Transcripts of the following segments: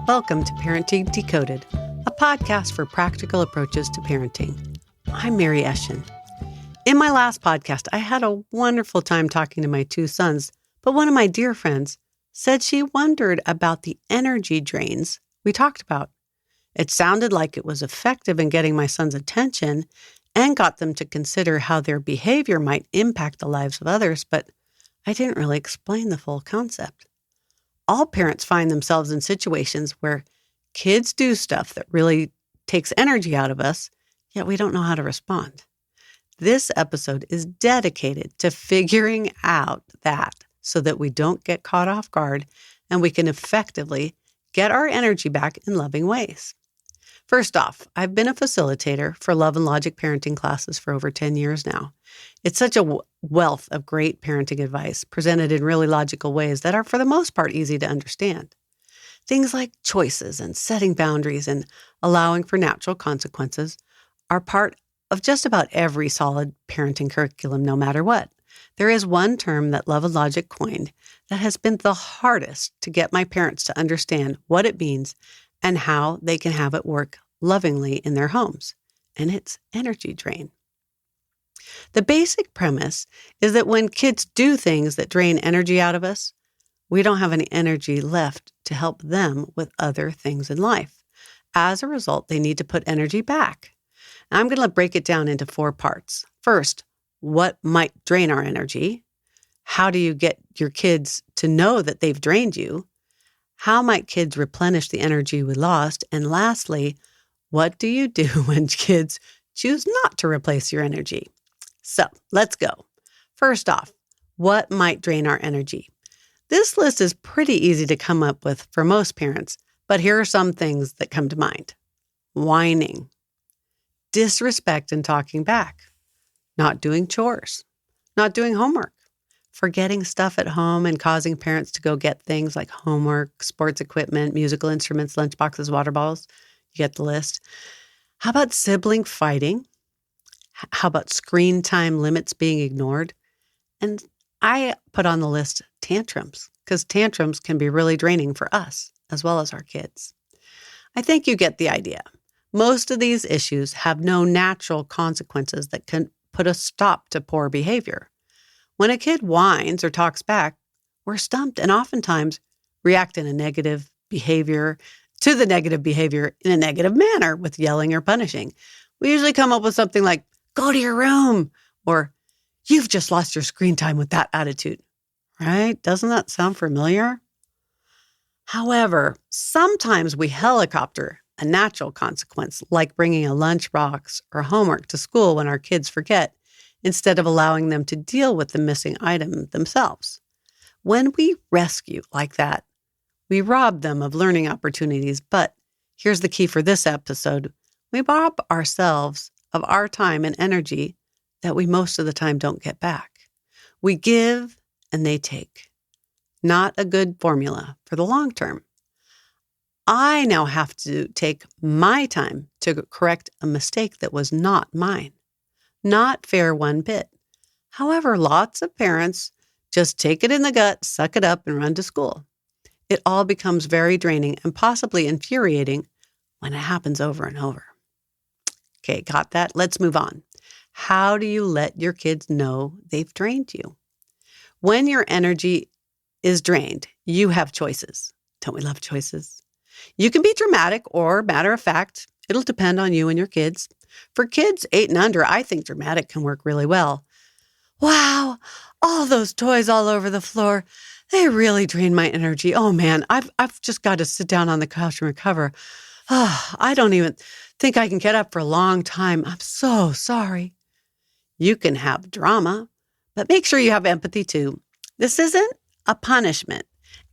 Welcome to Parenting Decoded, a podcast for practical approaches to parenting. I'm Mary Eschen. In my last podcast, I had a wonderful time talking to my two sons, but one of my dear friends said she wondered about the energy drains we talked about. It sounded like it was effective in getting my sons' attention and got them to consider how their behavior might impact the lives of others, but I didn't really explain the full concept. All parents find themselves in situations where kids do stuff that really takes energy out of us, yet we don't know how to respond. This episode is dedicated to figuring out that so that we don't get caught off guard and we can effectively get our energy back in loving ways. First off, I've been a facilitator for Love and Logic parenting classes for over 10 years now. It's such a wealth of great parenting advice presented in really logical ways that are, for the most part, easy to understand. Things like choices and setting boundaries and allowing for natural consequences are part of just about every solid parenting curriculum, no matter what. There is one term that Love and Logic coined that has been the hardest to get my parents to understand what it means and how they can have it work lovingly in their homes, and it's energy drain. The basic premise is that when kids do things that drain energy out of us, we don't have any energy left to help them with other things in life. As a result, they need to put energy back. I'm going to break it down into 4 parts. First, what might drain our energy? How do you get your kids to know that they've drained you? How might kids replenish the energy we lost? And lastly, what do you do when kids choose not to replace your energy? So let's go. First off, what might drain our energy? This list is pretty easy to come up with for most parents, but here are some things that come to mind. Whining, disrespect and talking back, not doing chores, not doing homework, forgetting stuff at home and causing parents to go get things like homework, sports equipment, musical instruments, lunchboxes, water bottles. You get the list. How about sibling fighting? How about screen time limits being ignored? And I put on the list tantrums, because tantrums can be really draining for us as well as our kids. I think you get the idea. Most of these issues have no natural consequences that can put a stop to poor behavior. When a kid whines or talks back, we're stumped and oftentimes react in a negative behavior to the negative behavior in a negative manner with yelling or punishing. We usually come up with something like, go to your room, or you've just lost your screen time with that attitude, right? Doesn't that sound familiar? However, sometimes we helicopter a natural consequence, like bringing a lunchbox or homework to school when our kids forget, instead of allowing them to deal with the missing item themselves. When we rescue like that, we rob them of learning opportunities, but here's the key for this episode. We rob ourselves of our time and energy that we most of the time don't get back. We give and they take. Not a good formula for the long term. I now have to take my time to correct a mistake that was not mine. Not fair one bit. However, lots of parents just take it in the gut, suck it up, and run to school. It all becomes very draining and possibly infuriating when it happens over and over. Okay, got that? Let's move on. How do you let your kids know they've drained you? When your energy is drained, you have choices. Don't we love choices? You can be dramatic or matter of fact. It'll depend on you and your kids. For kids 8 and under, I think dramatic can work really well. Wow, all those toys all over the floor. They really drain my energy. Oh man, I've just got to sit down on the couch and recover. Oh, I don't even think I can get up for a long time. I'm so sorry. You can have drama, but make sure you have empathy too. This isn't a punishment,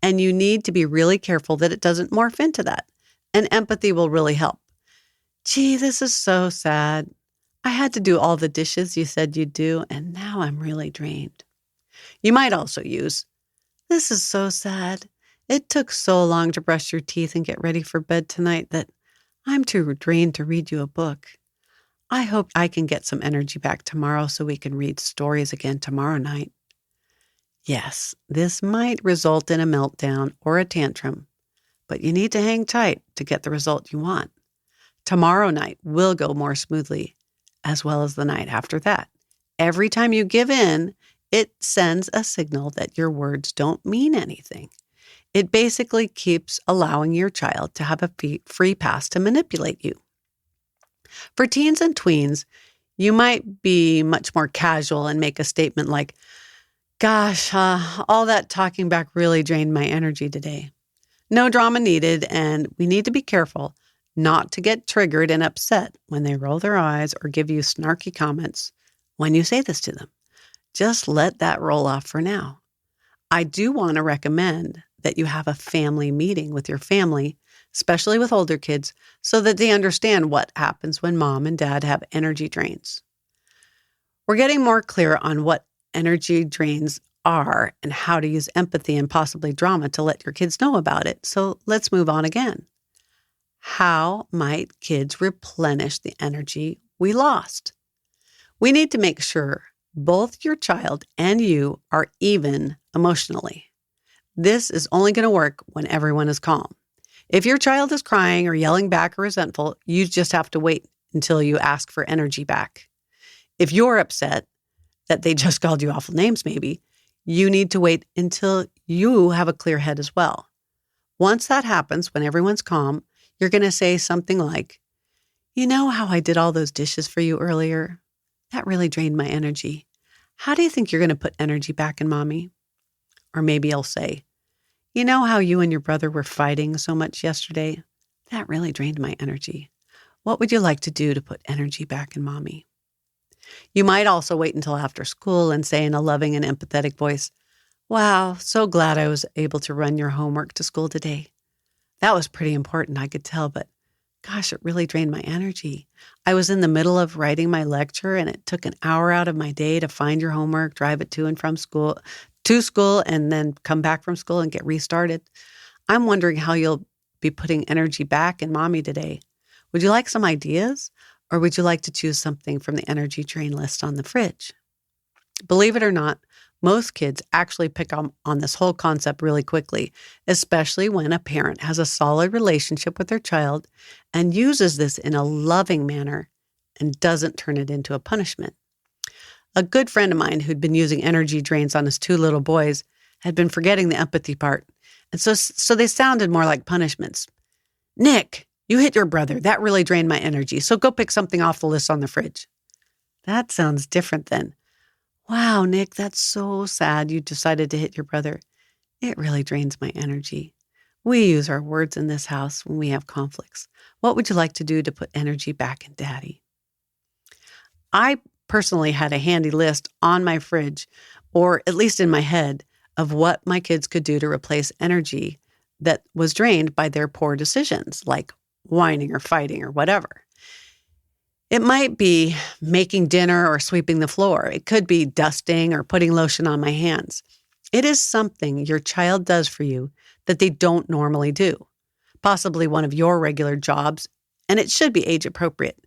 and you need to be really careful that it doesn't morph into that. And empathy will really help. Gee, this is so sad. I had to do all the dishes you said you'd do, and now I'm really drained. You might also use, this is so sad. It took so long to brush your teeth and get ready for bed tonight that I'm too drained to read you a book. I hope I can get some energy back tomorrow so we can read stories again tomorrow night. Yes, this might result in a meltdown or a tantrum, but you need to hang tight to get the result you want. Tomorrow night will go more smoothly, as well as the night after that. Every time you give in, it sends a signal that your words don't mean anything. It basically keeps allowing your child to have a free pass to manipulate you. For teens and tweens, you might be much more casual and make a statement like, "Gosh, all that talking back really drained my energy today." No drama needed, and we need to be careful not to get triggered and upset when they roll their eyes or give you snarky comments when you say this to them. Just let that roll off for now. I do want to recommend that you have a family meeting with your family, especially with older kids, so that they understand what happens when mom and dad have energy drains. We're getting more clear on what energy drains are and how to use empathy and possibly drama to let your kids know about it. So let's move on again. How might kids replenish the energy we lost? We need to make sure both your child and you are even emotionally. This is only going to work when everyone is calm. If your child is crying or yelling back or resentful, you just have to wait until you ask for energy back. If you're upset that they just called you awful names, maybe, you need to wait until you have a clear head as well. Once that happens, when everyone's calm, you're going to say something like, "You know how I did all those dishes for you earlier? That really drained my energy. How do you think you're going to put energy back in mommy?" Or maybe you'll say, "You know how you and your brother were fighting so much yesterday? That really drained my energy. What would you like to do to put energy back in mommy?" You might also wait until after school and say in a loving and empathetic voice, "Wow, so glad I was able to run your homework to school today. That was pretty important, I could tell, but gosh, it really drained my energy. I was in the middle of writing my lecture and it took an hour out of my day to find your homework, drive it to and from school, and then come back from school and get restarted. I'm wondering how you'll be putting energy back in mommy today. Would you like some ideas? Or would you like to choose something from the energy drain list on the fridge?" Believe it or not, most kids actually pick on this whole concept really quickly, especially when a parent has a solid relationship with their child and uses this in a loving manner and doesn't turn it into a punishment. A good friend of mine who'd been using energy drains on his two little boys had been forgetting the empathy part, and so they sounded more like punishments. "Nick, you hit your brother. That really drained my energy, so go pick something off the list on the fridge." That sounds different than, "Wow, Nick, that's so sad you decided to hit your brother. It really drains my energy. We use our words in this house when we have conflicts. What would you like to do to put energy back in Daddy?" I personally had a handy list on my fridge, or at least in my head, of what my kids could do to replace energy that was drained by their poor decisions, like whining or fighting or whatever. It might be making dinner or sweeping the floor. It could be dusting or putting lotion on my hands. It is something your child does for you that they don't normally do, possibly one of your regular jobs, and it should be age appropriate.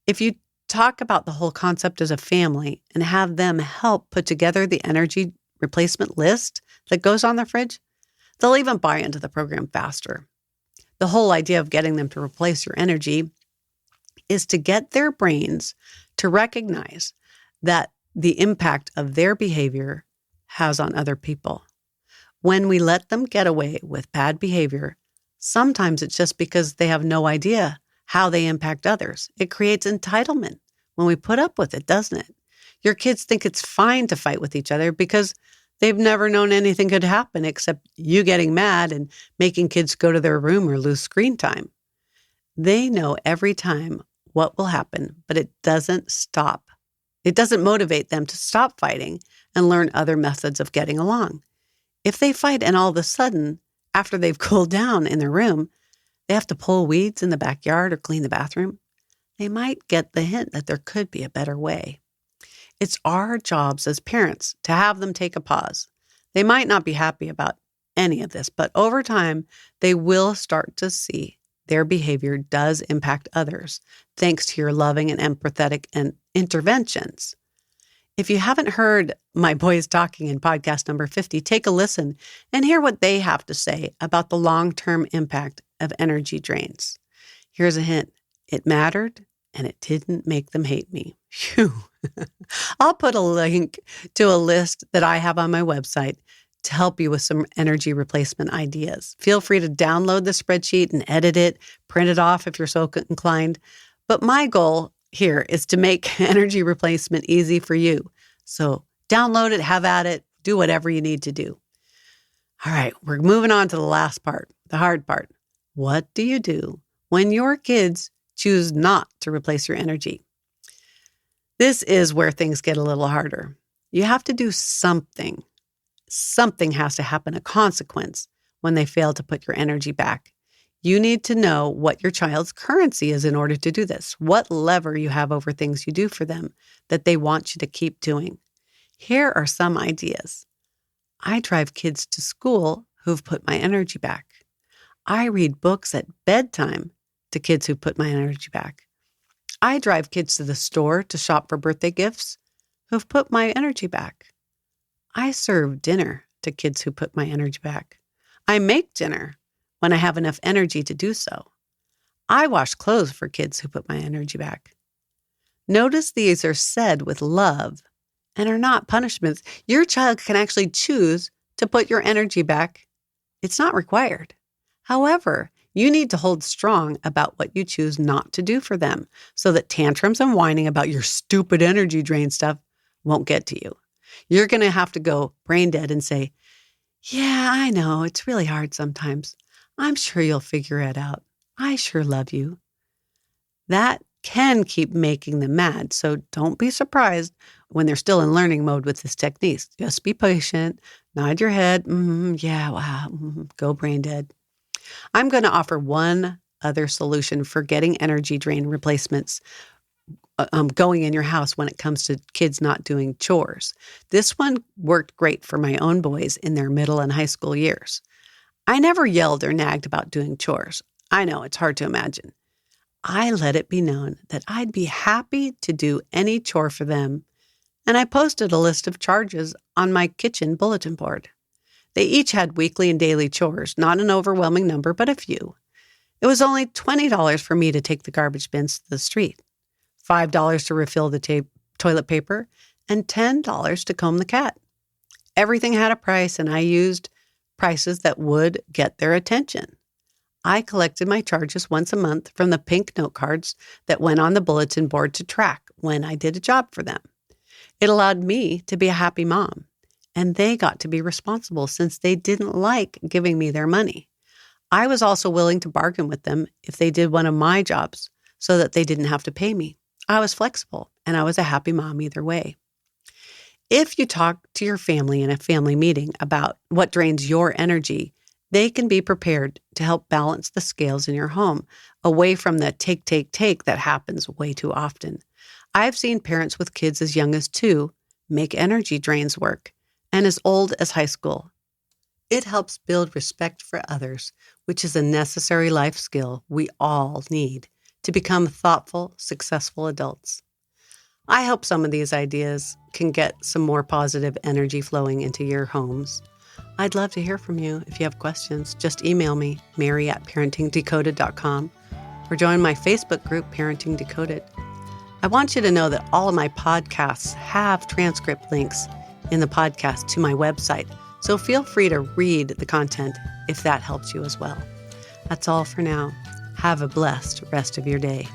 If you talk about the whole concept as a family and have them help put together the energy replacement list that goes on the fridge, they'll even buy into the program faster. The whole idea of getting them to replace your energy is to get their brains to recognize that the impact of their behavior has on other people. When we let them get away with bad behavior, sometimes it's just because they have no idea how they impact others. It creates entitlement when we put up with it, doesn't it? Your kids think it's fine to fight with each other because they've never known anything could happen except you getting mad and making kids go to their room or lose screen time. They know every time what will happen, but it doesn't stop. It doesn't motivate them to stop fighting and learn other methods of getting along. If they fight and all of a sudden, after they've cooled down in their room, they have to pull weeds in the backyard or clean the bathroom, they might get the hint that there could be a better way. It's our jobs as parents to have them take a pause. They might not be happy about any of this, but over time, they will start to see their behavior does impact others, thanks to your loving and empathetic and interventions. If you haven't heard my boys talking in podcast number 50, take a listen and hear what they have to say about the long-term impact of energy drains. Here's a hint. It mattered, and it didn't make them hate me. Phew. I'll put a link to a list that I have on my website to help you with some energy replacement ideas. Feel free to download the spreadsheet and edit it, print it off if you're so inclined. But my goal here is to make energy replacement easy for you. So download it, have at it, do whatever you need to do. All right, we're moving on to the last part, the hard part. What do you do when your kids choose not to replace your energy? This is where things get a little harder. You have to do something. Something has to happen, a consequence, when they fail to put your energy back. You need to know what your child's currency is in order to do this, what lever you have over things you do for them that they want you to keep doing. Here are some ideas. I drive kids to school who've put my energy back. I read books at bedtime to kids who put my energy back. I drive kids to the store to shop for birthday gifts who've put my energy back. I serve dinner to kids who put my energy back. I make dinner when I have enough energy to do so. I wash clothes for kids who put my energy back. Notice these are said with love and are not punishments. Your child can actually choose to put your energy back. It's not required. However, you need to hold strong about what you choose not to do for them so that tantrums and whining about your stupid energy drain stuff won't get to you. You're going to have to go brain dead and say, yeah, I know, it's really hard sometimes. I'm sure you'll figure it out. I sure love you. That can keep making them mad, so don't be surprised when they're still in learning mode with this technique. Just be patient, nod your head, yeah, wow, go brain dead. I'm going to offer one other solution for getting energy drain replacements going in your house when it comes to kids not doing chores. This one worked great for my own boys in their middle and high school years. I never yelled or nagged about doing chores. I know it's hard to imagine. I let it be known that I'd be happy to do any chore for them, and I posted a list of charges on my kitchen bulletin board. They each had weekly and daily chores, not an overwhelming number, but a few. It was only $20 for me to take the garbage bins to the street, $5 to refill the toilet paper, and $10 to comb the cat. Everything had a price, and I used prices that would get their attention. I collected my charges once a month from the pink note cards that went on the bulletin board to track when I did a job for them. It allowed me to be a happy mom, and they got to be responsible since they didn't like giving me their money. I was also willing to bargain with them if they did one of my jobs so that they didn't have to pay me. I was flexible, and I was a happy mom either way. If you talk to your family in a family meeting about what drains your energy, they can be prepared to help balance the scales in your home away from the take that happens way too often. I've seen parents with kids as young as 2 make energy drains work and as old as high school. It helps build respect for others, which is a necessary life skill we all need to become thoughtful, successful adults. I hope some of these ideas can get some more positive energy flowing into your homes. I'd love to hear from you. If you have questions, just email me, mary@parentingdecoded.com, or join my Facebook group, Parenting Decoded. I want you to know that all of my podcasts have transcript links in the podcast to my website, so feel free to read the content if that helps you as well. That's all for now. Have a blessed rest of your day.